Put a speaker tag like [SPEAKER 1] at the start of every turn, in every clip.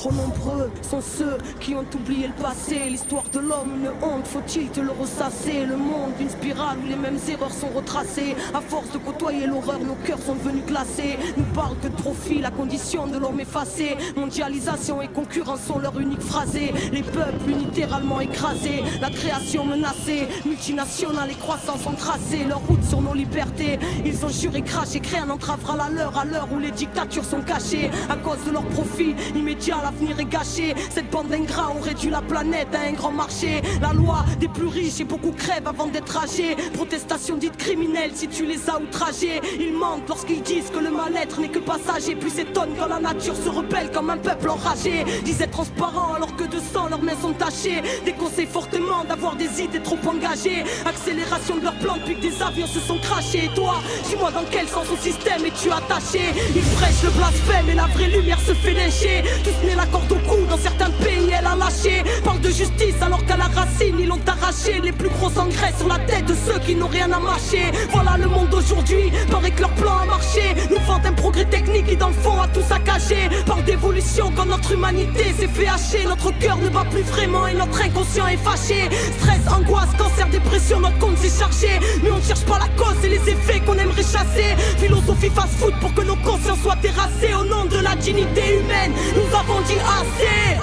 [SPEAKER 1] Trop nombreux sont ceux qui ont oublié le passé. L'histoire de l'homme, une honte, faut-il te le ressasser? Le monde, une spirale où les mêmes erreurs sont retracées. À force de côtoyer l'horreur, nos cœurs sont devenus glacés. Nous parlent que de profit, la condition de l'homme effacée. Mondialisation et concurrence sont leur unique phrasé. Les peuples littéralement écrasés, la création menacée. Multinationales et croissance ont tracé leur route sur nos libertés. Ils ont juré, craché, que rien n'entravera la leur à l'heure où les dictatures sont cachées. À cause de leur profit immédiat, l'avenir est gâché. Cette bande d'ingrats ont réduit la planète à un grand marché. La loi des plus riches et beaucoup crèvent avant d'être âgés. Protestation dite criminelle si tu les as outragés. Ils mentent lorsqu'ils disent que le mal-être n'est que passager. Puis s'étonnent quand la nature se rebelle comme un peuple enragé. Disent transparent alors que de sang leurs mains sont tachées. Déconseillent fortement d'avoir des idées trop engagées. Accélération de leur plan depuis que des avions se sont crachés. Et toi, dis-moi dans quel sens au système es-tu attaché? Ils prêchent le blasphème et la vraie lumière se fait lyncher. Tous nés la corde au cou, dans certains pays elle a lâché. Parle de justice alors qu'à la racine ils l'ont arraché. Les plus gros engrais sur la tête de ceux qui n'ont rien à mâcher. Voilà le monde d'aujourd'hui, paraît que leur plan a marché. Nous vendent un progrès technique qui dans le fond a tout saccagé. Parle d'évolution quand notre humanité s'est fait hacher. Notre cœur ne bat plus vraiment et notre inconscient est fâché. Stress, angoisse, cancer, dépression, notre compte s'est chargé. Mais on ne cherche pas la cause et les effets qu'on aimerait chasser. Philosophie fast-food pour que nos consciences soient terrassées. Au nom de la dignité humaine, nous avons dit assez.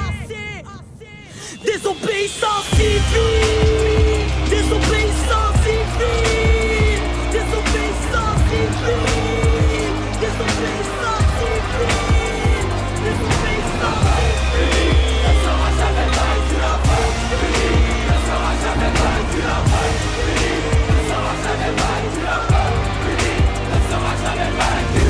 [SPEAKER 1] Désobéissance civile, désobéissance civile, désobéissance civile, désobéissance civile, désobéissance civile. Ne sera jamais vaincu la peur, ne sera jamais vaincu la peur, ne sera jamais vaincu la peur, ne sera jamais vaincu.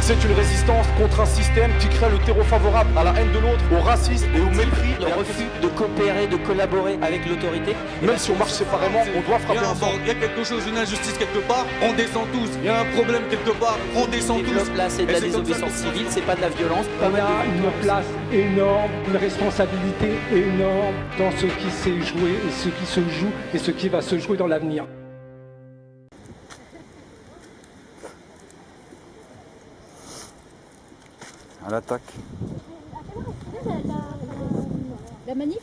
[SPEAKER 2] C'est une résistance contre un système qui crée le terreau favorable à la haine de l'autre, au racisme et au mépris.
[SPEAKER 3] Le refus de coopérer, de collaborer avec l'autorité.
[SPEAKER 2] Même si on marche séparément, on doit frapper ensemble.
[SPEAKER 4] Il y a quelque chose, une injustice quelque part, on descend tous. Il y a un problème quelque part, on descend tous.
[SPEAKER 3] Là, c'est de la désobéissance civile, c'est pas de la violence.
[SPEAKER 5] On a une place énorme, une responsabilité énorme dans ce qui s'est joué et ce qui se joue et ce qui va se jouer dans l'avenir.
[SPEAKER 6] À l'attaque.
[SPEAKER 7] La manif?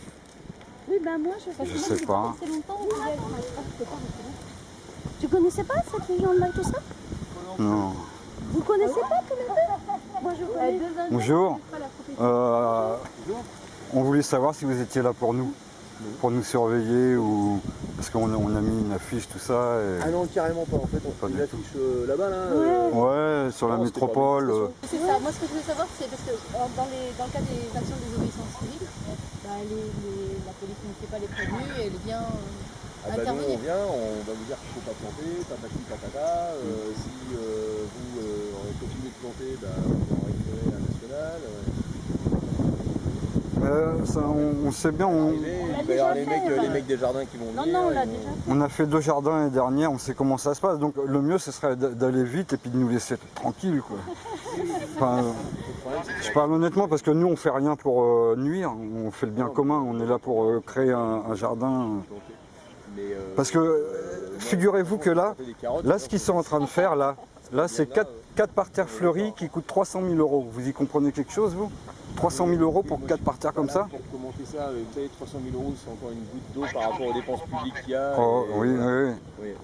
[SPEAKER 7] Oui, ben moi
[SPEAKER 6] Je sais pas.
[SPEAKER 7] Tu connaissais pas cette légende-là et tout ça?
[SPEAKER 6] Non.
[SPEAKER 7] Vous connaissez pas tous les deux? Moi je connais.
[SPEAKER 6] Bonjour. On voulait savoir si vous étiez là pour nous surveiller ou parce qu'on a mis une affiche tout ça. Et...
[SPEAKER 8] Ah non, carrément pas. En fait, on fait une affiche là-bas là.
[SPEAKER 6] Ouais, sur la métropole.
[SPEAKER 7] C'est ça. Moi ce que je voulais savoir c'est parce que dans le cas des actions de désobéissance civile, la police ne fait pas les prévenus et elle vient intervenir.
[SPEAKER 8] Nous, on vient, on va vous dire qu'il ne faut pas planter, patati patata. Si vous continuez de planter, on va récupérer la nationale.
[SPEAKER 6] Ça, on sait bien.
[SPEAKER 8] Il va y avoir les mecs des jardins qui vont venir.
[SPEAKER 7] Non, on l'a déjà fait.
[SPEAKER 6] On a fait 2 jardins l'année dernière, on sait comment ça se passe. Donc le mieux, ce serait d'aller vite et puis de nous laisser tranquilles, quoi. Enfin, je parle honnêtement parce que nous, on fait rien pour nuire. On fait le bien commun. On est là pour créer un jardin. Parce que figurez-vous que là, ce qu'ils sont en train de faire, là c'est 4 parterres fleuris qui coûtent 300 000 €. Vous y comprenez quelque chose, vous? 300 000 € pour 4 parterres comme ça?
[SPEAKER 8] Pour commenter ça, vous savez, 300 000 € c'est encore une goutte d'eau par rapport aux dépenses publiques qu'il y a.
[SPEAKER 6] Oh, oui.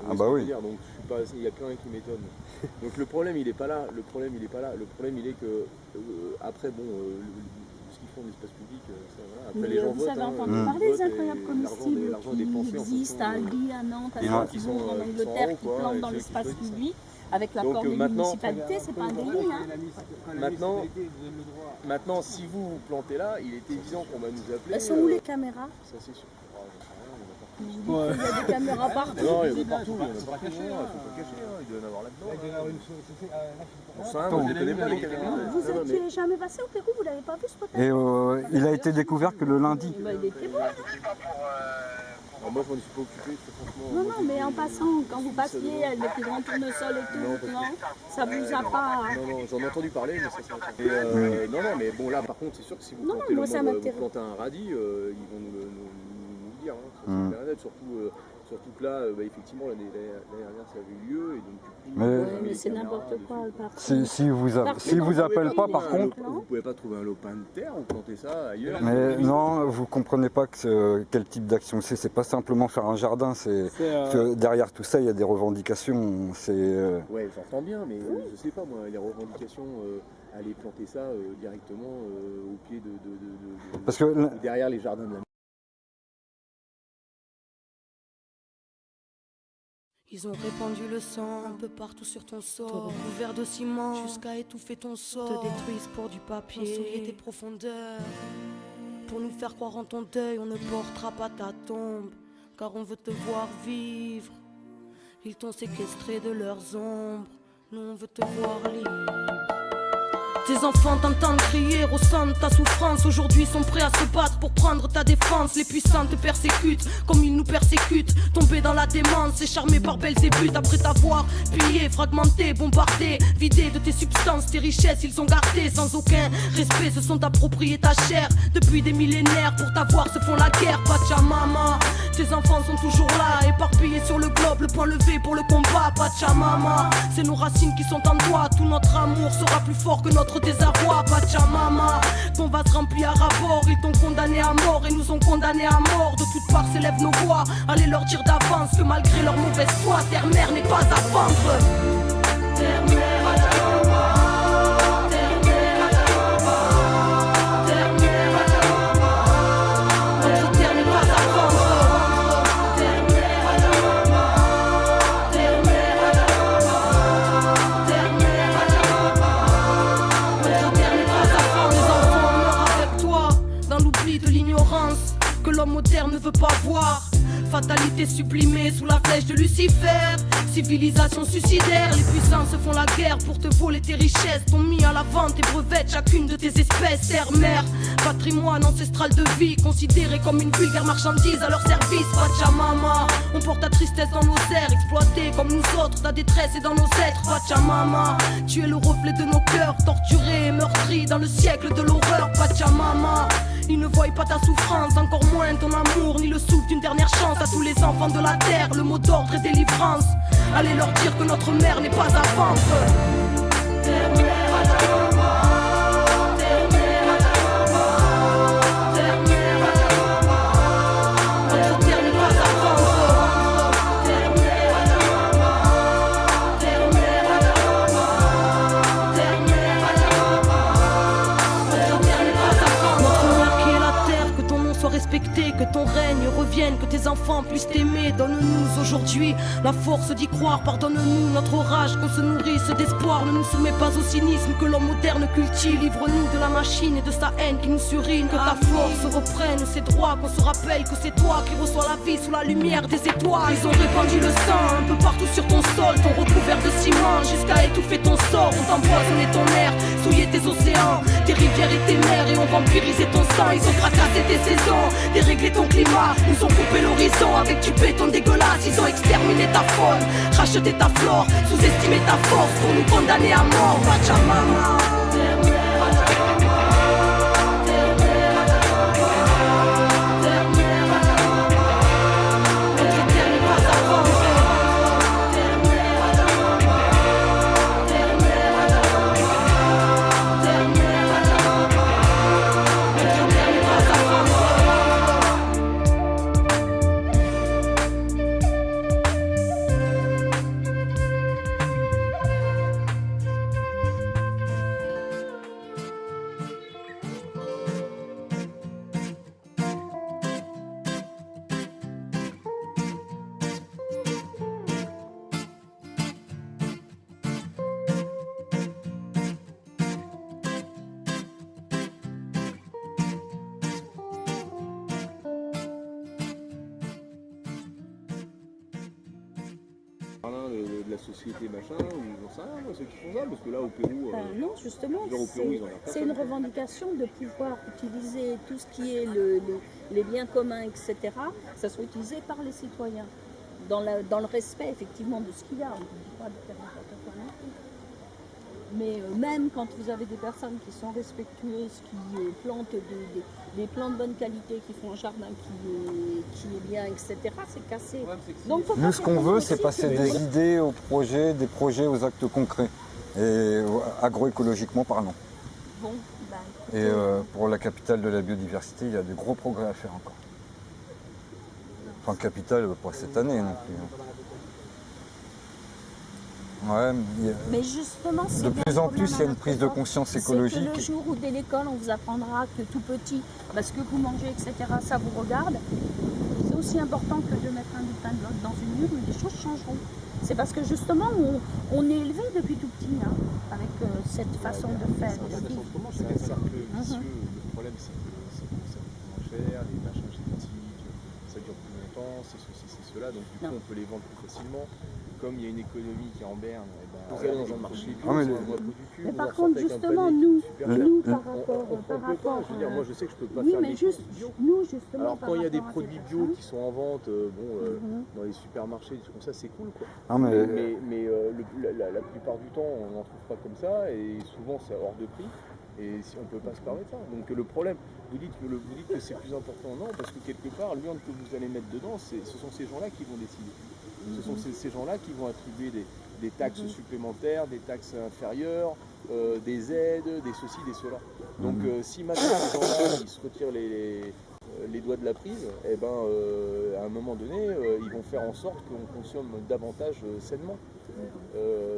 [SPEAKER 6] Ah bah oui.
[SPEAKER 8] Donc il n'y a plus rien qui m'étonne. Donc le problème il n'est pas là. Le problème il est que après ce qu'ils font de l'espace public, après les gens votent.
[SPEAKER 7] Vous avez entendu parler des incroyables comestibles qui existent à Albi, à Nantes, à Strasbourg, en Angleterre, qui plantent dans l'espace public. Avec l'accord des municipalités, c'est pas un délit.
[SPEAKER 8] Maintenant, si vous plantez là, il est évident qu'on va nous appeler.
[SPEAKER 7] Elles sont où les caméras?
[SPEAKER 8] Ça c'est sûr.
[SPEAKER 7] Il y a des caméras partout.
[SPEAKER 8] Non, il y en a partout. Il faut pas cacher. Il doit y en avoir là-dedans. Vous ne connaissez pas les caméras.
[SPEAKER 7] Vous n'êtes jamais passé au Pérou? Vous l'avez pas vu ce pote?
[SPEAKER 6] Et il a été découvert que le lundi.
[SPEAKER 7] Il était bon.
[SPEAKER 8] Moi, je m'en suis pas occupé, franchement.
[SPEAKER 7] Non, mais en passant, quand vous passiez avec les grands tournesols et tout, non, ça vous a pas...
[SPEAKER 8] Non, j'en ai entendu parler, mais ça s'arrête. Non, mais bon, là, par contre, c'est sûr que si vous plantez un radis, ils vont nous dire. Hein. Ça, c'est net, surtout que là, effectivement, l'année dernière, ça avait eu lieu. Et donc,
[SPEAKER 7] mais c'est n'importe quoi.
[SPEAKER 6] Si vous appellent pas, par contre...
[SPEAKER 8] Vous pouvez pas trouver un lopin de terre ou planter ça ailleurs.
[SPEAKER 6] Mais non, vous comprenez pas quel type d'action c'est. C'est pas simplement faire un jardin. Que derrière tout ça, il y a des revendications.
[SPEAKER 8] Ouais, j'entends bien, mais je sais pas, moi, les revendications... aller planter ça directement au pied
[SPEAKER 6] Parce que
[SPEAKER 8] derrière les jardins de la...
[SPEAKER 1] Ils ont répandu le sang un peu partout sur ton sort, couvert de ciment jusqu'à étouffer ton sort, te détruisent pour du papier, souiller tes profondeurs. Pour nous faire croire en ton deuil, on ne portera pas ta tombe, car on veut te voir vivre. Ils t'ont séquestré de leurs ombres, nous on veut te voir libre. Tes enfants t'entendent crier, ressentent ta souffrance. Aujourd'hui sont prêts à se battre pour prendre ta défense. Les puissants te persécutent comme ils nous persécutent. Tombés dans la démence et charmés par Belzébuth. Après t'avoir pillé, fragmenté, bombardé, vidé de tes substances, tes richesses ils ont gardé. Sans aucun respect se sont appropriés ta chair. Depuis des millénaires pour t'avoir se font la guerre. Pachamama, tes enfants sont toujours là, éparpillés sur le globe, le point levé pour le combat. Pachamama, c'est nos racines qui sont en toi. Tout notre amour sera plus fort que notre désarroi. Pachamama, ton vase rempli à rapport. Ils t'ont condamné à mort et nous ont condamnés à mort. De toutes parts s'élèvent nos voix. Allez leur dire d'avance que malgré leur mauvaise foi, terre-mère n'est pas à vendre. Terre-mère, Pachamama. Que l'homme moderne ne veut pas voir. Fatalité sublimée sous la flèche de Lucifer. Civilisation suicidaire, les puissants se font la guerre pour te voler tes richesses. T'ont mis à la vente et brevettes chacune de tes espèces. Terre-mère, patrimoine ancestral de vie, considéré comme une vulgaire marchandise à leur service. Pachamama, on porte ta tristesse dans nos airs, exploité comme nous autres, ta détresse est dans nos êtres. Pachamama, tu es le reflet de nos cœurs, torturés et meurtris dans le siècle de l'horreur. Pachamama, ils ne voient pas ta souffrance, encore moins ton amour, ni le souffle d'une dernière chance à tous les enfants de la terre. Le mot d'ordre est délivrance. Allez leur dire que notre mère n'est pas à vendre. Terre-mère, Pachamama. Terre-mère, Pachamama. Terre-mère, Pachamama. Notre terre n'est pas à vendre. Terre-mère, Pachamama. Terre-mère, Pachamama. Terre-mère, Pachamama. Notre terre n'est pas à vendre. Notre mère qui est la terre, que ton nom soit respecté, que ton règne revienne, que tes enfants puissent t'aimer. Donne-nous aujourd'hui la force d'y croire, pardonne-nous notre rage, qu'on se nourrisse d'espoir. Ne nous soumets pas au cynisme que l'homme moderne cultive. Livre-nous de la machine et de sa haine qui nous surine. Que ta force reprenne ses droits, qu'on se rappelle que c'est toi qui reçois la vie sous la lumière des étoiles. Ils ont répandu le sang un peu partout sur ton sol, t'ont recouvert de ciment jusqu'à étouffer ton sort. On t'empoisonné ton air, souillé tes océans, tes rivières et tes mers, et ont vampirisé ton sang. Ils ont fracassé tes saisons, déréglé ton climat, nous ont coupé l'horizon avec du béton dégueulasse. Ils ont exterminé ta faune, racheté ta flore, sous-estimé ta force pour nous condamner à mort. Pachamama.
[SPEAKER 8] De la société machin, ou j'en sais rien, moi, ceux qui font ça, parce que là au Pérou,
[SPEAKER 7] non, justement, c'est une revendication de pouvoir utiliser tout ce qui est les biens communs, etc. Ça soit utilisé par les citoyens, dans le respect effectivement de ce qu'il y a. On ne dit pas de faire n'importe quoi non plus. Mais même quand vous avez des personnes qui sont respectueuses, qui plantent des plants de bonne qualité, qui font un jardin qui est bien, etc., c'est cassé. Donc,
[SPEAKER 6] Nous, ce qu'on veut, c'est passer des idées aux projets, des projets aux actes concrets, et agroécologiquement parlant.
[SPEAKER 7] Bon, ben,
[SPEAKER 6] Et pour la capitale de la biodiversité, il y a de gros progrès à faire encore. Enfin, capitale, pas cette année non plus. Ouais,
[SPEAKER 7] mais justement,
[SPEAKER 6] de plus en plus, il y a une prise de conscience écologique.
[SPEAKER 7] C'est que le jour où dès l'école, on vous apprendra que tout petit, parce que vous mangez, etc., ça vous regarde, c'est aussi important que de mettre un bulletin de vote dans une urne, les choses changeront. C'est parce que justement, on est élevé depuis tout petit, hein, avec cette façon de faire.
[SPEAKER 8] C'est un cercle vicieux. Le problème, c'est que ça coûte moins cher, les machins génétiques, ça dure plus longtemps, c'est ceci, c'est cela. Donc, du coup, on peut les vendre plus facilement. Comme il y a une économie qui est en berne, vous allez dans un marché bio,
[SPEAKER 7] mais par contre, justement, nous, par rapport,
[SPEAKER 8] je veux dire, moi, je sais que je peux pas
[SPEAKER 7] oui,
[SPEAKER 8] faire
[SPEAKER 7] mais
[SPEAKER 8] des
[SPEAKER 7] juste,
[SPEAKER 8] bio.
[SPEAKER 7] nous, justement,
[SPEAKER 8] alors quand il y a des produits bio qui sont en vente, dans les supermarchés, des trucs comme ça, c'est cool, quoi.
[SPEAKER 6] Ah, mais
[SPEAKER 8] la plupart du temps, on n'en trouve pas comme ça, et souvent c'est hors de prix. Et si on ne peut pas se permettre ça. Donc le problème, vous dites que c'est plus important, non, parce que quelque part, l'urne que vous allez mettre dedans, ce sont ces gens-là qui vont décider. Ce sont ces gens-là qui vont attribuer des taxes supplémentaires, des taxes inférieures, des aides, des ceci, des cela. Donc si maintenant ces gens-là ils se retirent les doigts de la prise, eh ben, à un moment donné, ils vont faire en sorte qu'on consomme davantage sainement.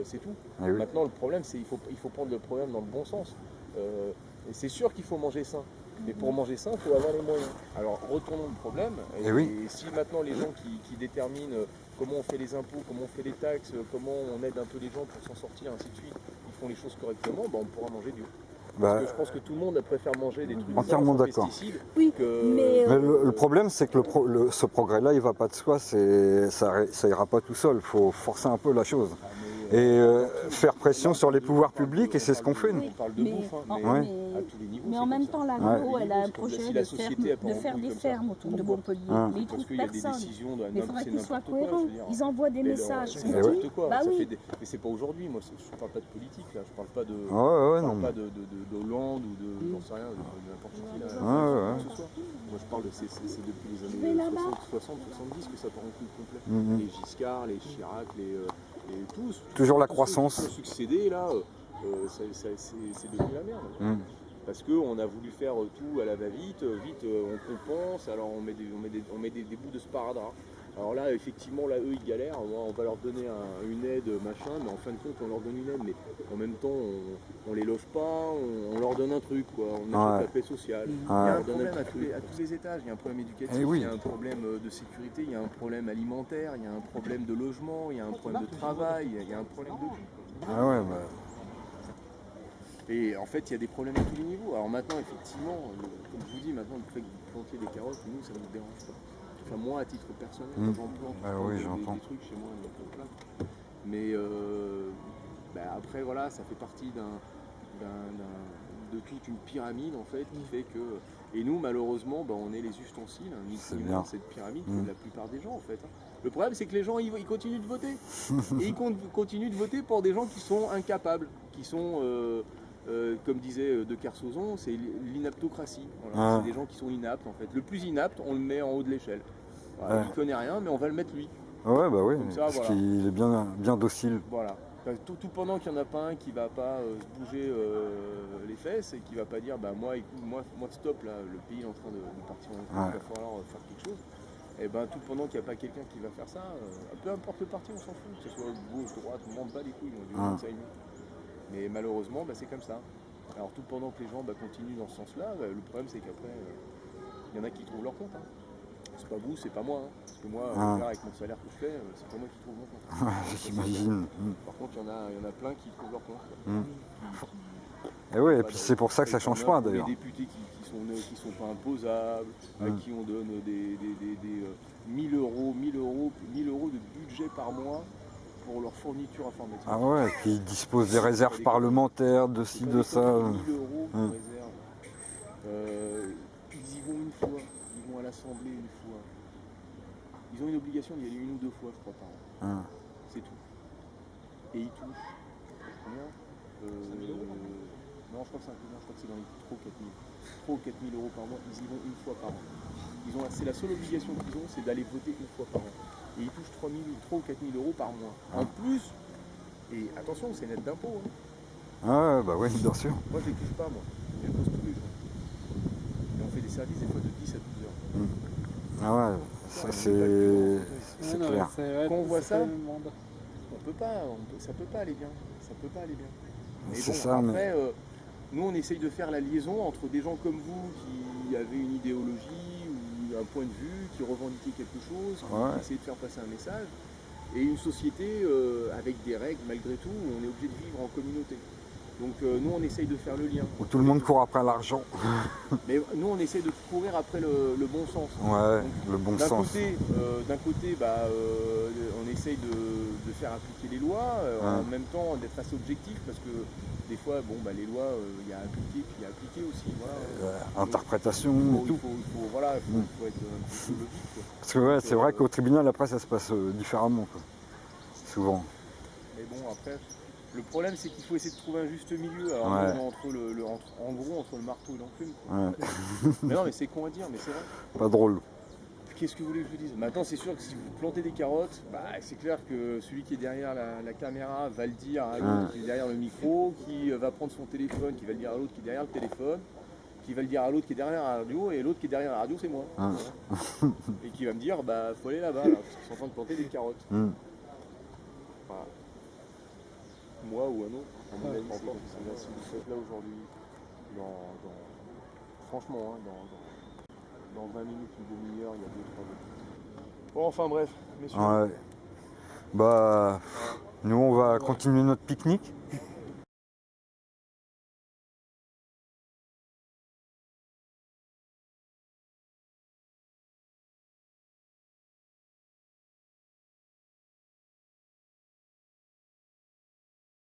[SPEAKER 8] C'est tout.
[SPEAKER 6] Oui.
[SPEAKER 8] Maintenant, le problème, c'est qu'il faut prendre le problème dans le bon sens. Et c'est sûr qu'il faut manger sain. Mais pour manger sain, il faut avoir les moyens. Alors, retournons le problème. Et si maintenant les gens qui déterminent comment on fait les impôts, comment on fait les taxes, comment on aide un peu les gens pour s'en sortir, ainsi de suite, ils font les choses correctement, ben, on pourra manger bio. Parce que je pense que tout le monde préfère manger des trucs
[SPEAKER 6] entièrement
[SPEAKER 8] sans
[SPEAKER 6] d'accord.
[SPEAKER 8] pesticides.
[SPEAKER 7] Oui,
[SPEAKER 6] mais le problème, c'est que ce progrès-là, il ne va pas de soi, ça ira pas tout seul. Il faut forcer un peu la chose. Et faire pression sur les pouvoirs publics, et c'est ce qu'on fait.
[SPEAKER 8] On parle de bouffe, mais à tous les niveaux.
[SPEAKER 7] Mais en même temps, l'agro, elle a un projet de faire des fermes autour de Montpellier. Mais ils ne trouvent personne. Mais il faudrait qu'ils soient cohérents. Ils envoient des messages.
[SPEAKER 8] C'est n'importe quoi. Mais c'est pas aujourd'hui. Moi, je ne parle pas de politique, là. Je parle pas de Hollande ou de, j'en sais rien, de n'importe qui, là. Moi, je parle de c'est depuis les années 60, 70 que ça part en couille complet. Les Giscard, les Chirac, et tous.
[SPEAKER 6] Toujours la croissance.
[SPEAKER 8] Tous succédés, là, c'est devenu la merde. Parce qu'on a voulu faire tout à la va-vite, on compense, alors on met des bouts de sparadrap. Alors là, effectivement, là, eux, ils galèrent, on va leur donner une aide, machin, mais en fin de compte, on leur donne une aide, mais en même temps, on les loge pas, on leur donne un truc, quoi, on achète la paix sociale. Il y a un problème à tous les étages, il y a un problème éducatif, il y a un problème de sécurité, il y a un problème alimentaire, il y a un problème de logement, il y a un problème de travail, il y a un problème de vie.
[SPEAKER 6] Ah ouais, bah...
[SPEAKER 8] Et en fait, il y a des problèmes à tous les niveaux. Alors maintenant, effectivement, comme je vous dis, maintenant, le fait que vous plantiez des carottes, nous, ça ne nous dérange pas. Enfin, moi, à titre personnel, j'en plante des trucs chez moi, il y en a plein. Mais après, voilà, ça fait partie de toute une pyramide, en fait, qui fait que... Et nous, malheureusement, on est les ustensiles, dans cette pyramide, de la plupart des gens, en fait. Le problème, c'est que les gens, ils continuent de voter. Et ils continuent de voter pour des gens qui sont incapables, qui sont... comme disait De Kersauzon, c'est l'inaptocratie. Voilà. C'est des gens qui sont inaptes en fait. Le plus inapte, on le met en haut de l'échelle. Voilà. Il ne connaît rien, mais on va le mettre lui.
[SPEAKER 6] Ouais, bah oui, parce qu'il est bien docile.
[SPEAKER 8] Voilà. Tout pendant qu'il n'y en a pas un qui ne va pas se bouger les fesses et qui ne va pas dire moi stop, là, le pays est en train de partir, il va falloir faire quelque chose. Et tout pendant qu'il n'y a pas quelqu'un qui va faire ça, peu importe le parti, on s'en fout. Que ce soit gauche, droite, on ne demande pas les couilles, on ça mais malheureusement, c'est comme ça. Alors tout pendant que les gens continuent dans ce sens-là, le problème c'est qu'après, il y en a qui trouvent leur compte. C'est pas vous, c'est pas moi. Parce que moi, avec mon salaire que je fais, c'est pas moi qui trouve mon compte.
[SPEAKER 6] J'imagine.
[SPEAKER 8] Par contre, il y en a plein qui trouvent leur compte.
[SPEAKER 6] Et oui, et puis c'est pour ça que ça change pas d'ailleurs.
[SPEAKER 8] Les députés qui sont pas imposables, à qui on donne des 1000 euros de budget par mois pour leur fourniture informatique.
[SPEAKER 6] Ah ouais, et puis ils disposent des réserves parlementaires, de ci, de ça.
[SPEAKER 8] 1000 euros de réserve. Ils y vont une fois, ils vont à l'Assemblée une fois. Ils ont une obligation d'y aller 1 ou 2 fois, je crois, par an. C'est tout. Et ils touchent combien Non, je crois que c'est un peu moins, je crois que c'est dans les 3 ou 4 000. 3 ou 4 000 euros par mois, ils y vont une fois par an. C'est la seule obligation qu'ils ont, c'est d'aller voter une fois par an. Et ils touchent 3 ou 4 000 euros par mois. En plus, et attention, c'est net d'impôts. Hein.
[SPEAKER 6] Ah, bah oui, bien sûr.
[SPEAKER 8] Moi, je les touche pas, moi. Je les pose tous les jours. Et on fait des services des fois de 10 à 12 heures.
[SPEAKER 6] Ah ouais, ça c'est clair.
[SPEAKER 8] Quand on voit ça, on peut pas, ça peut pas aller bien. Ça peut pas aller bien. Mais
[SPEAKER 6] C'est
[SPEAKER 8] bon,
[SPEAKER 6] ça,
[SPEAKER 8] après, nous, on essaye de faire la liaison entre des gens comme vous qui avaient une idéologie ou un point de vue, qui revendiquaient quelque chose, qui essayaient de faire passer un message, et une société avec des règles, malgré tout, où on est obligé de vivre en communauté. Donc nous, on essaye de faire le lien.
[SPEAKER 6] Où tout le monde court après l'argent.
[SPEAKER 8] Mais nous, on essaye de courir après le bon sens.
[SPEAKER 6] Ouais, le bon sens.
[SPEAKER 8] D'un côté, on essaye de faire appliquer les lois, en même temps d'être assez objectif, parce que des fois, les lois, il y a appliqué, puis il y a appliqué aussi. Voilà.
[SPEAKER 6] Interprétation et tout.
[SPEAKER 8] Il faut être un peu logique. Quoi.
[SPEAKER 6] Parce que c'est vrai qu'au tribunal, après, ça se passe différemment, quoi. Souvent.
[SPEAKER 8] Mais bon, après, le problème, c'est qu'il faut essayer de trouver un juste milieu. Alors, on est entre le marteau et l'enclume. Ouais. Mais non, mais c'est con à dire, mais c'est vrai.
[SPEAKER 6] Pas drôle.
[SPEAKER 8] Qu'est-ce que vous voulez que je vous dise? Maintenant, c'est sûr que si vous plantez des carottes, c'est clair que celui qui est derrière la caméra va le dire à l'autre qui est derrière le micro, qui va prendre son téléphone, qui va le dire à l'autre qui est derrière le téléphone, qui va le dire à l'autre qui est derrière la radio, et l'autre qui est derrière la radio, c'est moi. Et qui va me dire, faut aller là-bas, là, parce qu'ils sont en train de planter des carottes. Voilà. Moi ou un autre, à mon avis, c'est comme ça. Si vous êtes là aujourd'hui, franchement, dans 20 minutes, une demi-heure, il y a 2-3 autres. Bon, enfin bref, messieurs.
[SPEAKER 6] Ouais. Nous, on va continuer notre pique-nique.